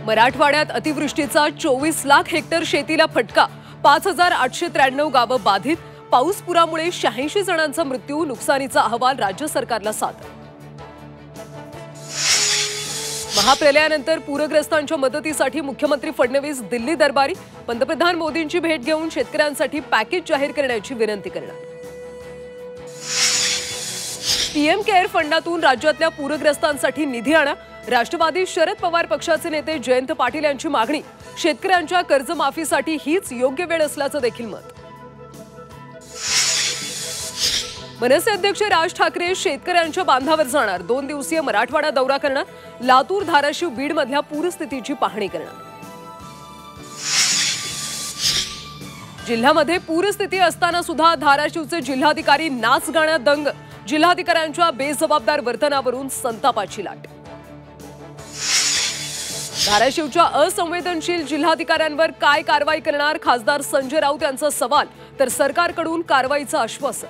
मराठवाड्यात अतिवृष्टीचा 24 लाख हेक्टर शेतीला फटका, 5893 गावं बाधित, पाऊस पुरामुळे 86 जणांचा मृत्यू, नुकसानीचा अहवाल राज्य सरकारला सादर। महाप्रलयानंतर पूरग्रस्तांच्या मदतीसाठी मुख्यमंत्री फडणवीस दिल्ली दरबारी, पंतप्रधान मोदींची भेट घेऊन शेतकऱ्यांसाठी पॅकेज जाहीर करण्याची विनंती करणार। पीएम केअर फंडातून राज्यातल्या पूरग्रस्तांसाठी निधी आणा, राष्ट्रवादी शरद पवार पक्षाचे नेते जयंत पाटील यांची मागणी, शेतकऱ्यांच्या कर्जमाफीसाठी हीच योग्य वेळ असल्याचं देखील मत। मनसे अध्यक्ष राज ठाकरे शेतकऱ्यांच्या बांधावर जाणार, 2 दिवसीय मराठवाडा दौरा करणार, लातूर, धाराशिव, बीड मधल्या पूरस्थितीची पाहणी करणार। जिल्ह्यामध्ये पूरस्थिती असताना सुद्धा धाराशिवचे जिल्हाधिकारी नाच गाण्यात दंग, जिल्हाधिकाऱ्यांच्या बेजबाबदार वर्तनावरून संतापाची लाट। धाराशिवच्या असंवेदनशील जिल्हाधिकाऱ्यांवर काय कारवाई करणार, खासदार संजय राऊत यांचा सवाल, तर सरकारकडून कारवाईचं आश्वासन।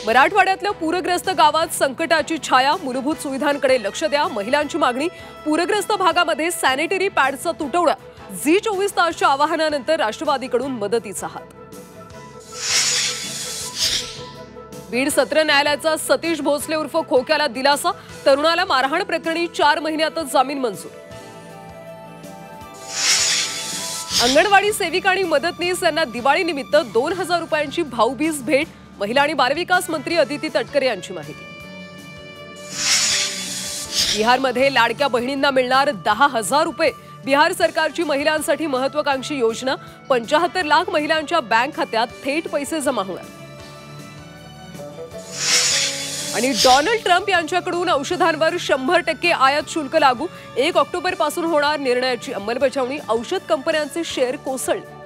मराठवाड्यातल्या पूरग्रस्त गावात संकटाची छाया, मूलभूत सुविधांकडे लक्ष द्या, महिलांची मागणी, पूरग्रस्त भागामध्ये सॅनिटरी पॅडचा तुटवडा, झी24 तासच्या आवाहनानंतर राष्ट्रवादीकडून मदतीचा हात। बीड सत्र न्यायालयाचा सतीश भोसले उर्फ खोक्याला दिलासा, तरुणाला मारहाण प्रकरणी 4 महिन्यातच जामीन मंजूर। अंगणवाडी सेविका आणि मदतनीस यांना दिवाळीनिमित्त 2000 रुपयांची भाऊबीज भेट, महिला आणि बालविकास मंत्री अदिती तटकरे यांची माहिती। बिहारमध्ये लाडक्या बहिणींना मिळणार 10,000 रुपये, बिहार सरकारची महिलांसाठी महत्त्वाकांक्षी योजना, 75 लाख महिलांच्या बँक खात्यात थेट पैसे जमा होणार। आणि डोनाल्ड ट्रम्प यांच्याकडून औषधांवर 100% आयात शुल्क लागू, 1 ऑक्टोबर पासून होणार निर्णयाची अंमलबजावणी, औषध कंपन्यांचे शेअर कोसळले।